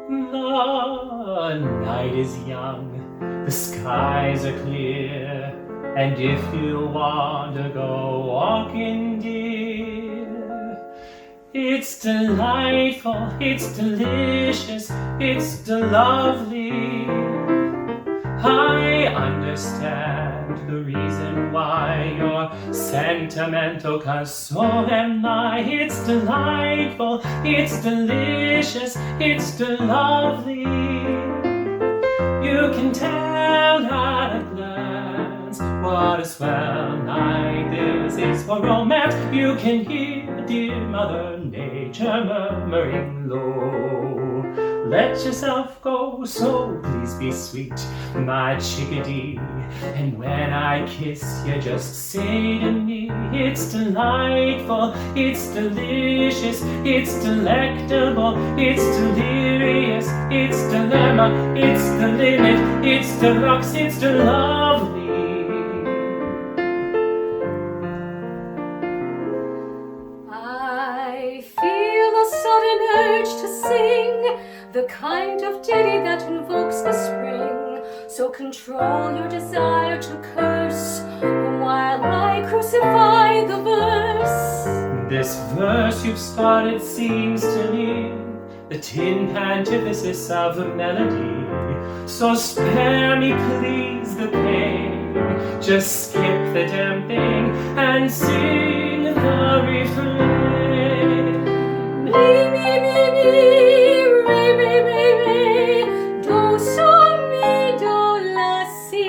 The night is young, the skies are clear, and if you want to go walking, dear, it's delightful, it's delicious, it's lovely. I understand the reason why you're sentimental, 'cause so am I. It's delightful, it's delicious, it's lovely. You can tell at a glance what a swell night this is for romance. You can hear dear Mother Nature murmuring low. Let yourself go, so please be sweet, my chickadee. And when I kiss you, just say to me, it's delightful, it's delicious, it's delectable, it's delirious, it's dilemma, it's the limit, it's the rocks, it's the lovely. I feel a sudden urge to sing the kind of ditty that invokes the spring. So control your desire to curse while I crucify the verse. This verse you've started seems to me the tin antithesis of a melody. So spare me, please, the pain. Just skip the damn thing and sing the refrain. Me, me, me, me, re, re, re, re, do, so, mi, do, la, si.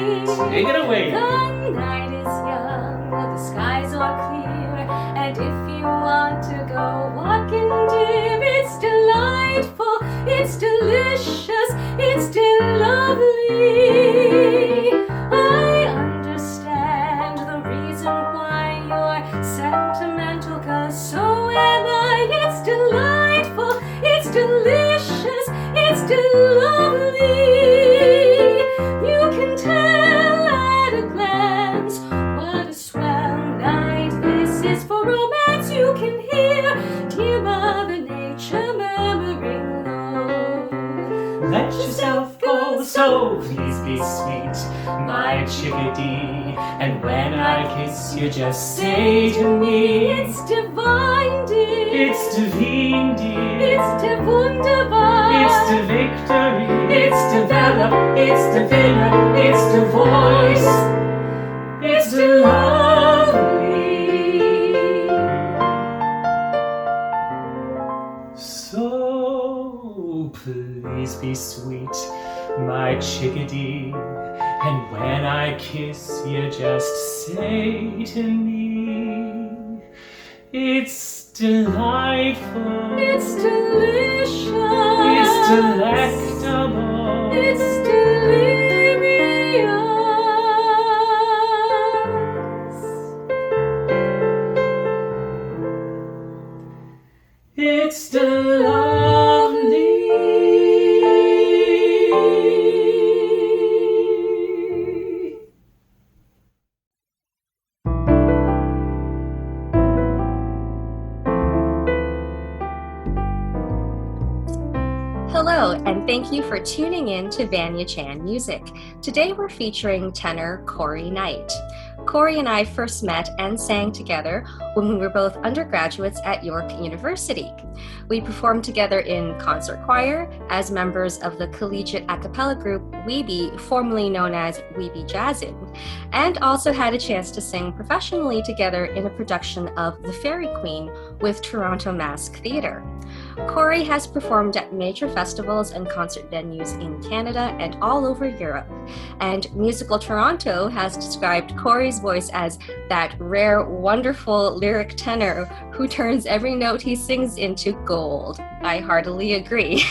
Take it away. The night is young, the skies are clear, and if you want to go walking, dear, it's delightful, it's delicious, it's lovely. I understand the reason why you're sentimental, 'cause so am I. It's delightful, it's delicious, it's lovely. You can tell at a glance what a swell night this is for romance. You can hear dear Mother Nature murmuring low. Let yourself go, so please be sweet, my chickadee. And when I kiss you, just say to me, It's divine, dear. it's divine, dear. It's de wunderbar. It's the victory, it's develop, it's the winner, it's the voice, it's the lovely. So please be sweet, my chickadee. And when I kiss you, just say to me, it's delightful, It's delicious. it's delectable, It's delirious. it's the lovely. Hello, and thank you for tuning in to Vania Chan Music. Today we're featuring tenor Cory Knight. Cory and I first met and sang together when we were both undergraduates at York University. We performed together in concert choir as members of the collegiate a cappella group Weeby, formerly known as Weeby Jazzin', and also had a chance to sing professionally together in a production of The Fairy Queen with Toronto Mask Theatre. Cory has performed at major festivals and concert venues in Canada and all over Europe. And Musical Toronto has described Cory's voice as that rare, wonderful lyric tenor who turns every note he sings into gold. I heartily agree.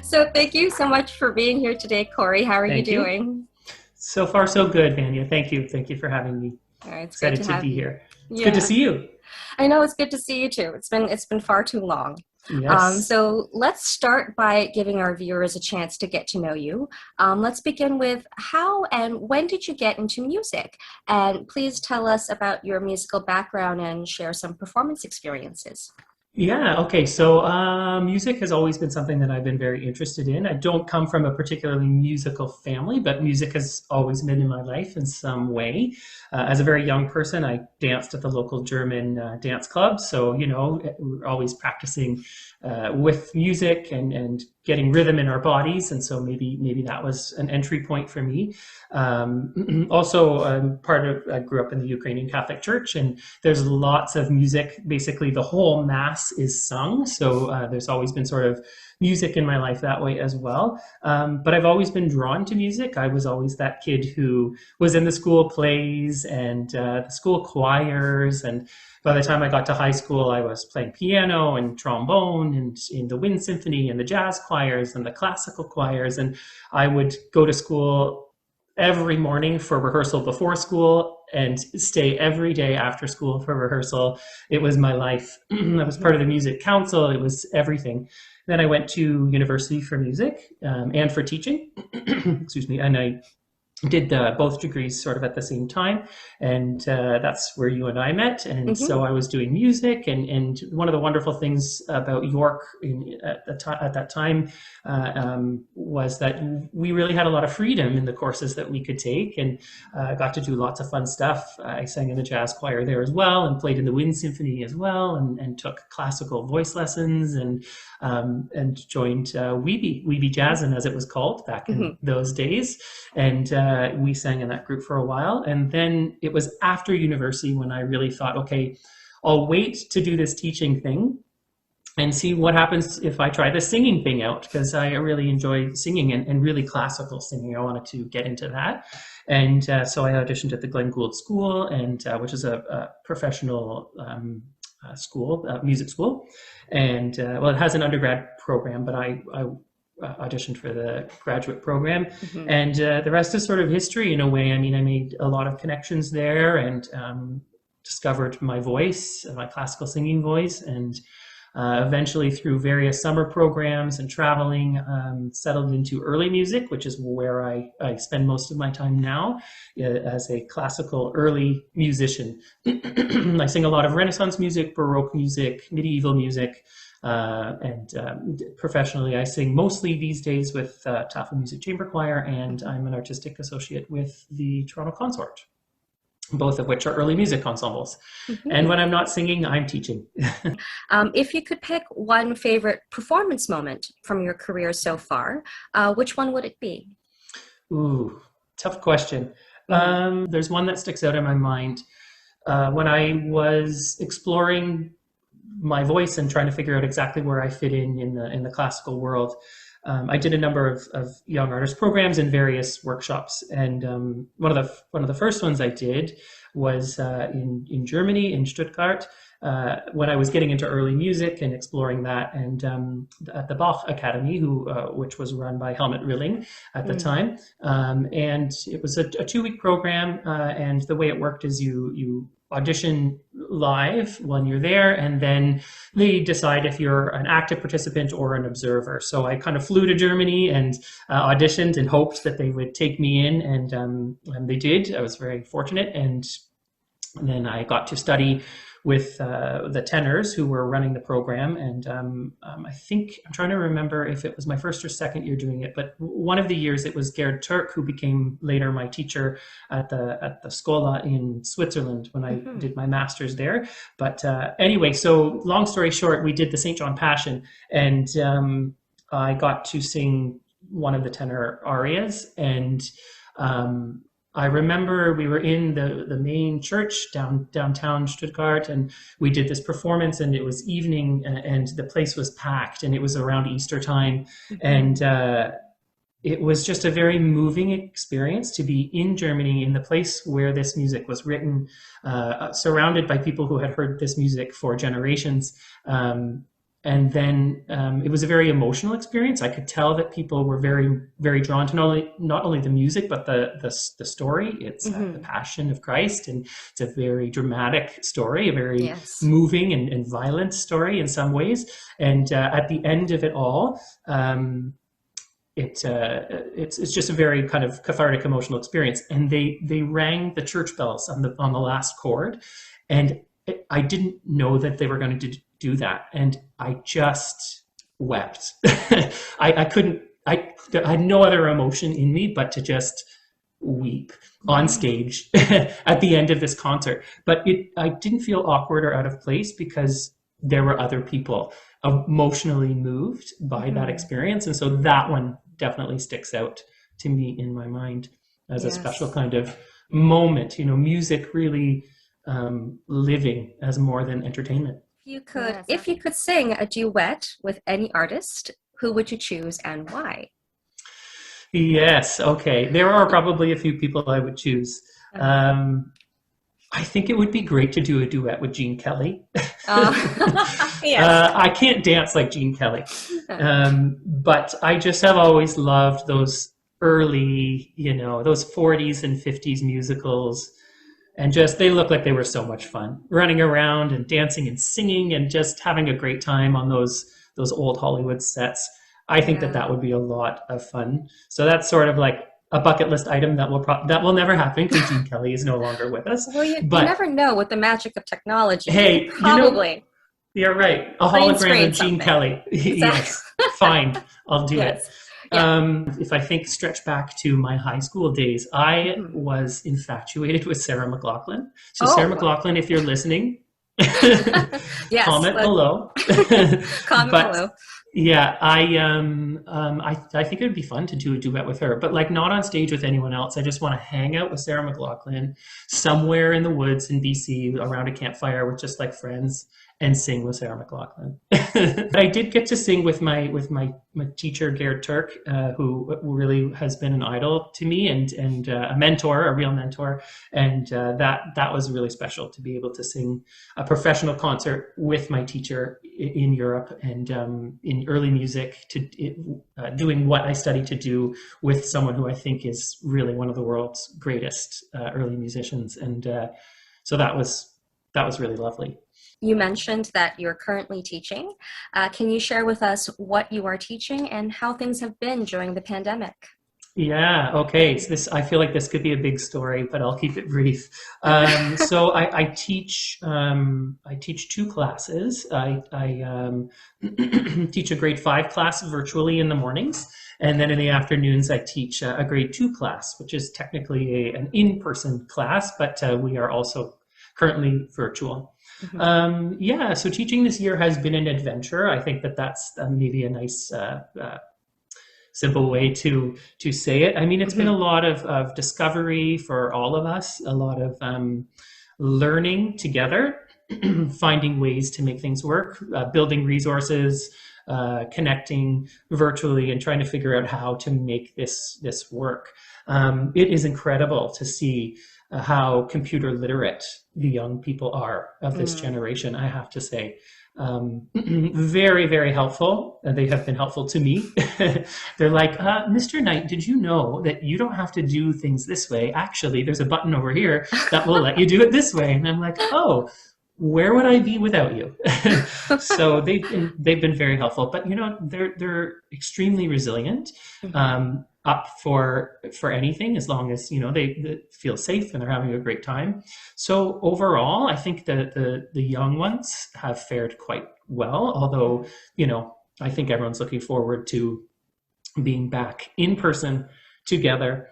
So thank you so much for being here today, Cory. How are you doing? So far, so good, Vania. Thank you. Thank you for having me. All right, it's Excited good to be you. here. It's good to see you. I know, it's good to see you too. It's been far too long. Yes. So let's start by giving our viewers a chance to get to know you. Let's begin with how and when did you get into music? And please tell us about your musical background and share some performance experiences. Yeah, okay. So music has always been something that I've been very interested in. I don't come from a particularly musical family, but music has always been in my life in some way. As a very young person, I danced at the local German dance club. So, we were always practicing with music and getting rhythm in our bodies. And so maybe that was an entry point for me. Also, I grew up in the Ukrainian Catholic Church, and there's lots of music. Basically, the whole mass is sung. So there's always been sort of music in my life that way as well. But I've always been drawn to music. I was always that kid who was in the school plays and the school choirs. And by the time I got to high school, I was playing piano and trombone and in the wind symphony and the jazz choirs and the classical choirs. And I would go to school every morning for rehearsal before school and stay every day after school for rehearsal. It was my life. I was part of the music council. It was everything. Then I went to university for music and for teaching. Excuse me. And I did both degrees sort of at the same time, and that's where you and I met. And so I was doing music, and one of the wonderful things about York at that time was that we really had a lot of freedom in the courses that we could take, and got to do lots of fun stuff. I sang in the jazz choir there as well, and played in the wind symphony as well, and took classical voice lessons, and joined Weeby Jazzin', as it was called back in those days. And we sang in that group for a while. And then it was after university when I really thought, okay, I'll wait to do this teaching thing and see what happens if I try the singing thing out, because I really enjoy singing and really classical singing. I wanted to get into that. And so I auditioned at the Glenn Gould School, and which is a professional school, music school. And well, it has an undergrad program, but I auditioned for the graduate program. And the rest is sort of history in a way. I mean, I made a lot of connections there, and discovered my voice, my classical singing voice, and eventually through various summer programs and traveling, settled into early music, which is where I spend most of my time now as a classical early musician. I sing a lot of Renaissance music, Baroque music, medieval music, and professionally I sing mostly these days with Tafel Music Chamber Choir, and I'm an artistic associate with the Toronto Consort, both of which are early music ensembles. And when I'm not singing, I'm teaching. If you could pick one favorite performance moment from your career so far, which one would it be? Ooh, tough question. There's one that sticks out in my mind. When I was exploring my voice and trying to figure out exactly where I fit in the classical world, I did a number of young artist programs and various workshops, and one of the first ones I did was in Germany, in Stuttgart, when I was getting into early music and exploring that, and at the Bach Academy, which was run by Helmut Rilling at the time, and it was a 2-week program, and the way it worked is you audition live when you're there, and then they decide if you're an active participant or an observer. So I kind of flew to Germany and auditioned and hoped that they would take me in, and they did. I was very fortunate, and then I got to study with the tenors who were running the program, and I think I'm trying to remember if it was my first or second year doing it, but one of the years it was Gerd Turk, who became later my teacher at the Schola in Switzerland when I did my master's there. But anyway, so long story short, we did the St. John Passion, and I got to sing one of the tenor arias, and I remember we were in the main church downtown Stuttgart, and we did this performance, and it was evening, and the place was packed, and it was around Easter time. And it was just a very moving experience to be in Germany, in the place where this music was written, surrounded by people who had heard this music for generations. And then it was a very emotional experience. I could tell that people were very, very drawn to not only the music, but the story. It's the Passion of Christ, and it's a very dramatic story, a very moving and violent story in some ways. And at the end of it all, it's just a very kind of cathartic emotional experience. And they rang the church bells on the last chord, and I didn't know that they were going to do that. And I just wept. I couldn't, I had no other emotion in me but to just weep on stage at the end of this concert. But I didn't feel awkward or out of place because there were other people emotionally moved by that experience. And so that one definitely sticks out to me in my mind as a special kind of moment, music really living as more than entertainment. If you could sing a duet with any artist, who would you choose and why? Yes, okay. There are probably a few people I would choose. I think it would be great to do a duet with Gene Kelly. Yes. I can't dance like Gene Kelly, but I just have always loved those early, those 40s and 50s musicals. And just, they look like they were so much fun, running around and dancing and singing and just having a great time on those old Hollywood sets. I think that would be a lot of fun. So that's sort of like a bucket list item that will never happen because Gene Kelly is no longer with us. Well, you never know with the magic of technology. Hey, probably. You're right. A hologram of Gene Kelly. Exactly. Yes, fine. I'll do it. If I stretch back to my high school days, I was infatuated with Sarah McLachlan. So Sarah McLachlan, if you're listening, comment below. Comment below. Yeah, I think it would be fun to do a duet with her, but like not on stage with anyone else. I just want to hang out with Sarah McLachlan somewhere in the woods in BC around a campfire with just like friends and sing with Sarah McLachlan. I did get to sing with my teacher, Gerd Turk, who really has been an idol to me and a mentor, a real mentor. And that was really special to be able to sing a professional concert with my teacher in Europe and in early music, doing what I studied to do with someone who I think is really one of the world's greatest early musicians. And so that was really lovely. You mentioned that you're currently teaching. Can you share with us what you are teaching and how things have been during the pandemic? Yeah, okay. So I feel like this could be a big story, but I'll keep it brief. So I teach two classes. I teach a grade 5 class virtually in the mornings, and then in the afternoons I teach a grade 2 class, which is technically an in-person class, but we are also currently virtual. So teaching this year has been an adventure. I think that's maybe a nice simple way to say it. I mean, it's been a lot of discovery for all of us, a lot of learning together, finding ways to make things work, building resources, connecting virtually and trying to figure out how to make this work. It is incredible to see how computer literate the young people are of this generation, I have to say. Very, very helpful. They have been helpful to me. They're like, Mr. Knight, did you know that you don't have to do things this way? Actually, there's a button over here that will let you do it this way. And I'm like, oh, where would I be without you? So they've been very helpful. But they're extremely resilient. Up for anything as long as they feel safe and they're having a great time. So overall, I think that the young ones have fared quite well. Although I think everyone's looking forward to being back in person together.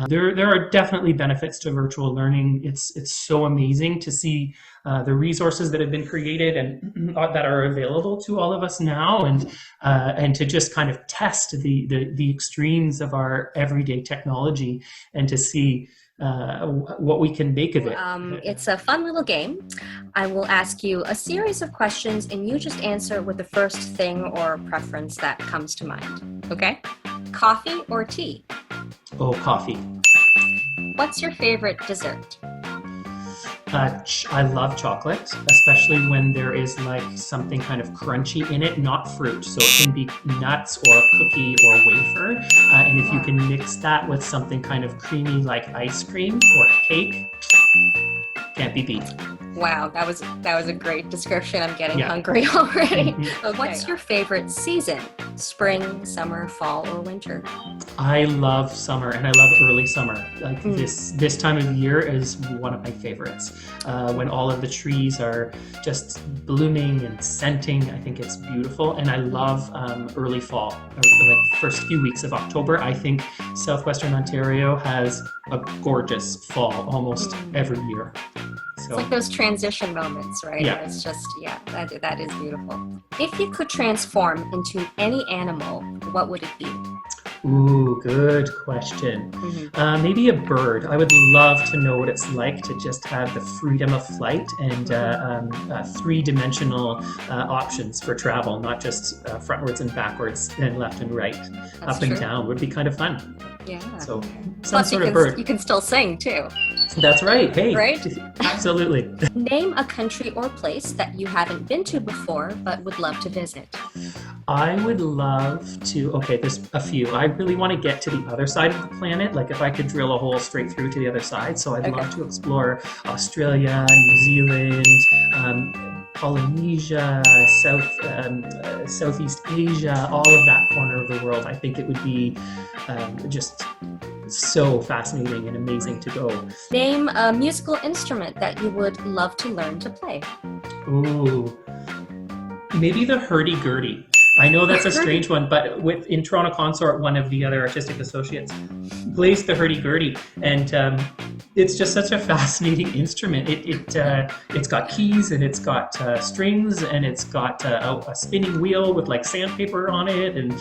There are definitely benefits to virtual learning. It's so amazing to see the resources that have been created and that are available to all of us now, and to just kind of test the extremes of our everyday technology and to see what we can make of it. It's a fun little game. I will ask you a series of questions and you just answer with the first thing or preference that comes to mind. Okay? Coffee or tea? Oh, coffee. What's your favorite dessert? I love chocolate, especially when there is like something kind of crunchy in it, not fruit. So it can be nuts or cookie or wafer. And if you can mix that with something kind of creamy like ice cream or cake, can't be beat. Wow, that was a great description. I'm getting hungry already. Okay. What's your favorite season? Spring, summer, fall, or winter? I love summer, and I love early summer. Like this time of year is one of my favorites. When all of the trees are just blooming and scenting, I think it's beautiful. And I love early fall, or like first few weeks of October. I think Southwestern Ontario has a gorgeous fall almost every year. It's like those transition moments, right? Yeah. It's just, that is beautiful. If you could transform into any animal, what would it be? Ooh, good question. Maybe a bird. I would love to know what it's like to just have the freedom of flight and three-dimensional options for travel, not just frontwards and backwards and left and right, up and down. Would be kind of fun. Yeah. So some Plus, sort of bird. You can still sing too. That's right. Hey. Right? Absolutely. Name a country or place that you haven't been to before but would love to visit. I would love to, there's a few. I really want to get to the other side of the planet. Like if I could drill a hole straight through to the other side. So I'd love to explore Australia, New Zealand, Polynesia, Southeast Asia, all of that corner of the world. I think it would be just so fascinating and amazing to go. Name a musical instrument that you would love to learn to play. Ooh, maybe the hurdy-gurdy. I know that's a strange one, but in Toronto Consort, one of the other artistic associates plays the hurdy-gurdy, and it's just such a fascinating instrument. It's got keys, and it's got strings, and it's got a spinning wheel with like sandpaper on it, and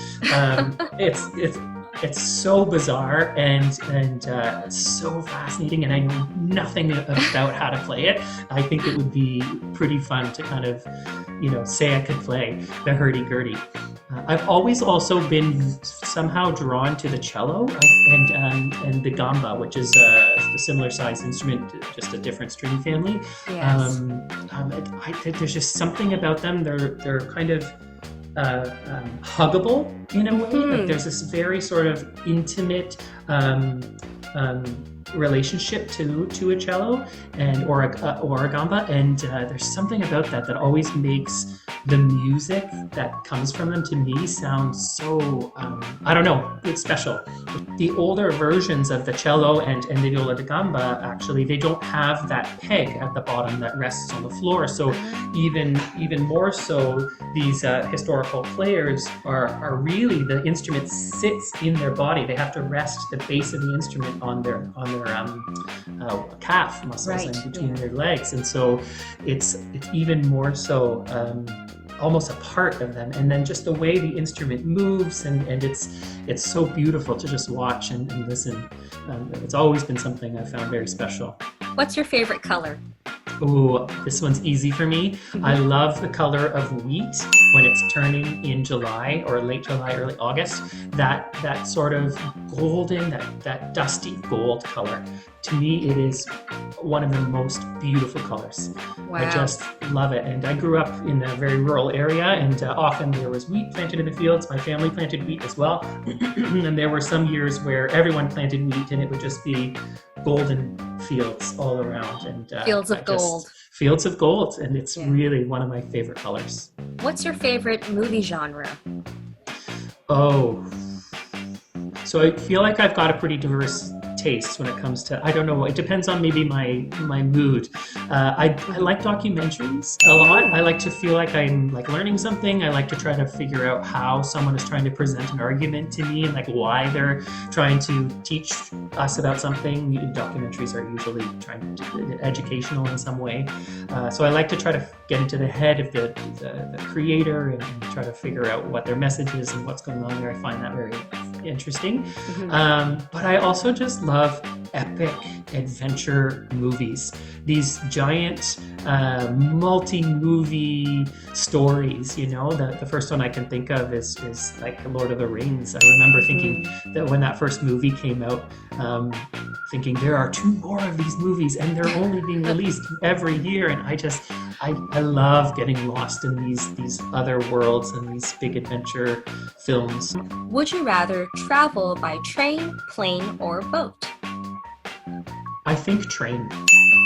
it's so bizarre and it's so fascinating, and I know nothing about how to play it. I think it would be pretty fun to kind of, say I could play the hurdy-gurdy. I've always also been somehow drawn to the cello and the gamba, which is a similar sized instrument, just a different string family. Yes. There's just something about them. They're kind of huggable in a way. Like there's this very sort of intimate relationship to a cello or a gamba, and there's something about that always makes the music that comes from them to me sound so I don't know, it's special. The older versions of the cello and the viola da gamba, actually, they don't have that peg at the bottom that rests on the floor. So even more so, these historical players are really, the instrument sits in their body. They have to rest the base of the instrument on their calf muscles and between their legs, and so it's even more so almost a part of them. And then just the way the instrument moves, and it's so beautiful to just watch and listen. It's always been something I've found very special. What's your favorite color? Ooh, this one's easy for me. I love the color of wheat when it's turning in July or late July, early August. That sort of golden, that dusty gold color. To me, it is one of the most beautiful colors. Wow. I just love it. And I grew up in a very rural area, and often there was wheat planted in the fields. My family planted wheat as well. And there were some years where everyone planted wheat, and it would just be golden fields all around. And fields of gold. Fields of gold, and it's really one of my favorite colors. What's your favorite movie genre? Oh, so I feel like I've got a pretty diverse taste when it comes to, I don't know, it depends on maybe my mood. I like documentaries a lot. I like to feel like I'm like learning something. I like to try to figure out how someone is trying to present an argument to me and like why they're trying to teach us about something. Documentaries are usually trying to be educational in some way. So I like to try to get into the head of the creator and try to figure out what their message is and what's going on there. I find that very interesting. But I also just love epic adventure movies. These giant multi-movie stories, the first one I can think of is like Lord of the Rings. I remember thinking that when that first movie came out, thinking there are 2 more of these movies and they're only being released every year, and I love getting lost in these other worlds and these big adventure films. Would you rather travel by train, plane, or boat? I think train.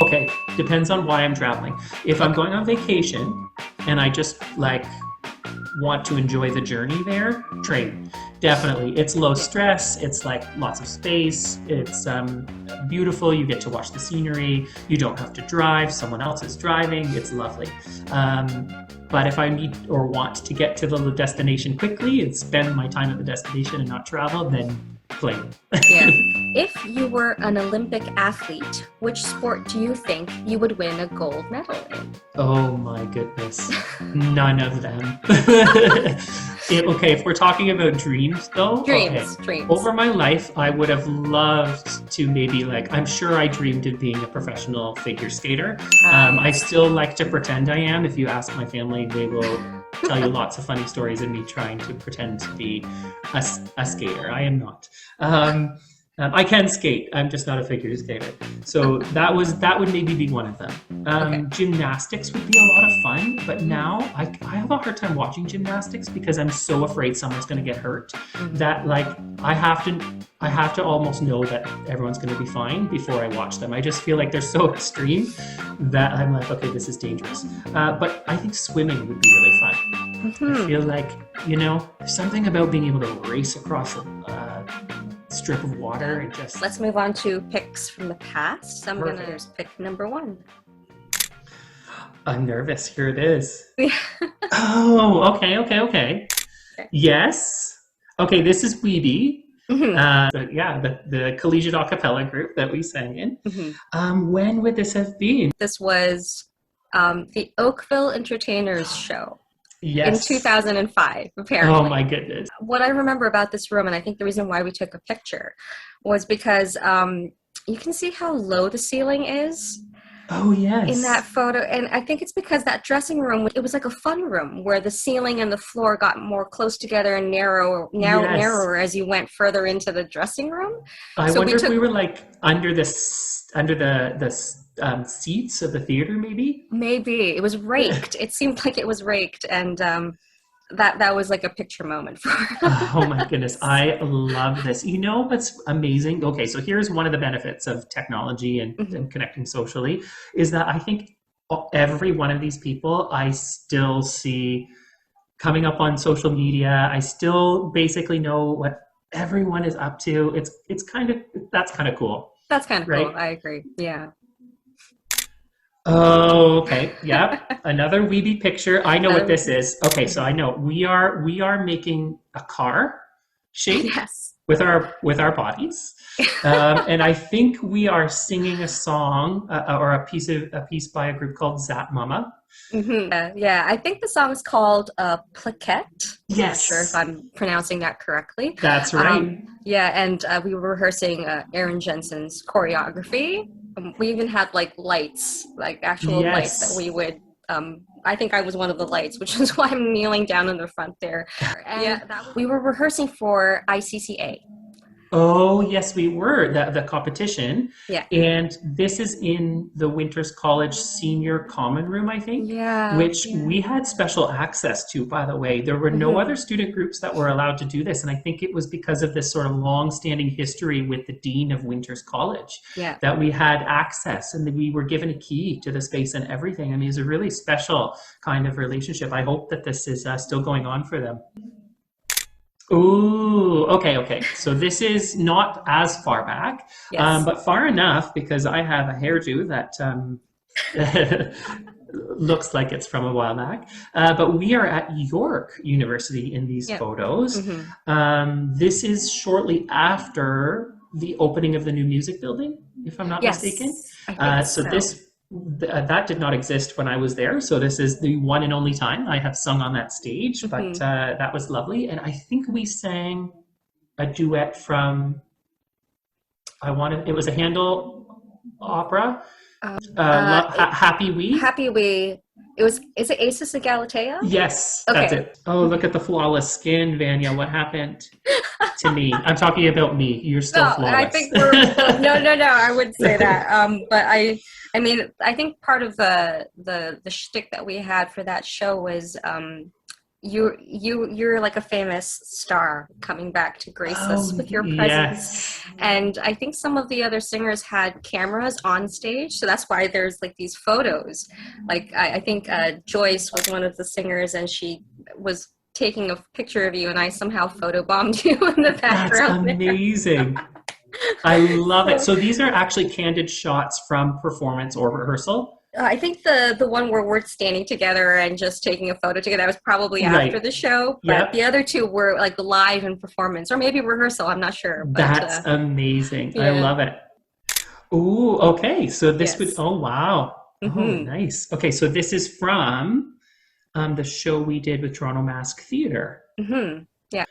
Okay, depends on why I'm traveling. If I'm going on vacation and I just want to enjoy the journey there, train. Definitely. It's low stress. It's like lots of space. It's beautiful. You get to watch the scenery. You don't have to drive. Someone else is driving. It's lovely. But if I need or want to get to the destination quickly and spend my time at the destination and not travel, then plane. Yeah. If you were an Olympic athlete, which sport do you think you would win a gold medal in? Oh my goodness. None of them. Okay, if we're talking about dreams though. Dreams. Over my life, I would have loved to maybe I'm sure I dreamed of being a professional figure skater. I still like to pretend I am. If you ask my family, they will tell you lots of funny stories of me trying to pretend to be a skater. I am not. I can skate. I'm just not a figure skater. So that would maybe be one of them. Gymnastics would be a lot of fun, but now I have a hard time watching gymnastics because I'm so afraid someone's going to get hurt that I have to almost know that everyone's going to be fine before I watch them. I just feel like they're so extreme that I'm like, okay, this is dangerous. But I think swimming would be really fun. I feel like, there's something about being able to race across a strip of water and just... Let's move on to picks from the past. So I'm going to pick number 1. I'm nervous. Here it is. Oh, okay. Yes. Okay, this is Weeby. The collegiate a cappella group that we sang in. When would this have been? This was the Oakville Entertainers show. Yes. In 2005, apparently. Oh my goodness. What I remember about this room, and I think the reason why we took a picture, was because you can see how low the ceiling is. Oh, yes. In that photo. And I think it's because that dressing room, it was like a fun room where the ceiling and the floor got more close together and narrower as you went further into the dressing room. I wonder if we were under the seats of the theater, maybe? Maybe. It was raked. It seemed like it was raked. And that was like a picture moment for us. Oh my goodness. I love this. You know what's amazing? Okay, so here's one of the benefits of technology and connecting socially is that I think every one of these people I still see coming up on social media. I still basically know what everyone is up to. That's kind of cool. That's kind of right? cool. I agree. Yeah. Oh, okay. Yep. Another Weeby picture. I know what this is. Okay, so I know we are making a car shape with our bodies, and I think we are singing a song or a piece by a group called Zap Mama. Yeah, I think the song is called Plaquette. Yes. I'm not sure if I'm pronouncing that correctly. That's right. And we were rehearsing Aaron Jensen's choreography. We even had lights, actual lights that we would, I think I was one of the lights, which is why I'm kneeling down in the front there. And we were rehearsing for ICCA. Oh, yes, we were, the competition. Yeah. And this is in the Winters College Senior Common Room, I think, which we had special access to, by the way. There were no other student groups that were allowed to do this. And I think it was because of this sort of long-standing history with the dean of Winters College that we had access and that we were given a key to the space and everything. I mean, it's a really special kind of relationship. I hope that this is still going on for them. Ooh, okay. So this is not as far back, but far enough because I have a hairdo that looks like it's from a while back. But we are at York University in these photos. This is shortly after the opening of the new music building, if I'm not mistaken. So that did not exist when I was there. So this is the one and only time I have sung on that stage, but that was lovely. And I think we sang a duet from, it was a Handel opera, Happy We. Happy We. Is it Acis of Galatea? Yes, that's it. Oh, look at the flawless skin, Vania. What happened to me? I'm talking about me. You're still flawless. I think we're no. I wouldn't say that. But I think part of the shtick that we had for that show was you're like a famous star coming back to grace us with your presence. And I think some of the other singers had cameras on stage, so that's why there's these photos. I think Joyce was one of the singers, and she was taking a picture of you, and I somehow photobombed you in the That's background there. amazing. I love it. So So these are actually candid shots from performance or rehearsal? I think the one where we're standing together and just taking a photo together was probably after Right. the show, but Yep. the other two were like live in performance or maybe rehearsal. I'm not sure, but That's amazing. I yeah, love it. Ooh, okay. So this would, yes. oh wow. Oh, Hmm. nice. Okay, so this is from the show we did with Toronto Mask Theatre. Hmm. Yeah.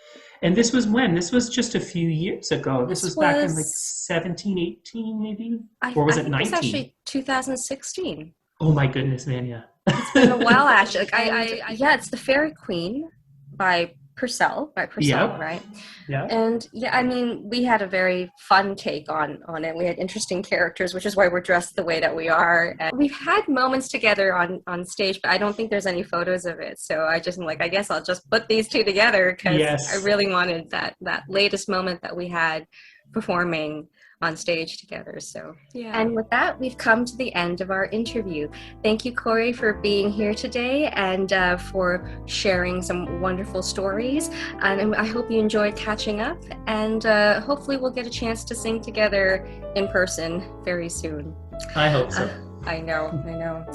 And this was when? This was just a few years ago. This This was back in like was 17, 18 maybe? I Or was I it think it was 19? actually 2016. Oh my goodness, Vanya. It's been a while actually. Like And yeah, it's The Fairy Queen by Purcell, yep, right? yep. And yeah, I mean, we had a very fun take on it. We had interesting characters, which is why we're dressed the way that we are. And we've had moments together on stage, but I don't think there's any photos of it. So I just am like, I guess I'll just put these two together because I Yes. really wanted that latest moment that we had performing on stage together. So yeah. And with that, we've come to the end of our interview. Thank you, Cory, for being here today and for sharing some wonderful stories. And I hope you enjoyed catching up. And hopefully we'll get a chance to sing together in person very soon. I hope so. I know.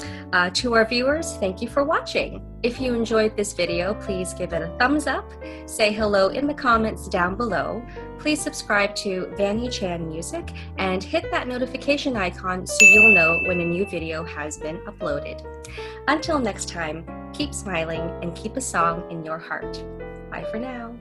To our viewers, thank you for watching. If you enjoyed this video, please give it a thumbs up, say hello in the comments down below. Please subscribe to Vania Chan Music and hit that notification icon so you'll know when a new video has been uploaded. Until next time, keep smiling and keep a song in your heart. Bye for now.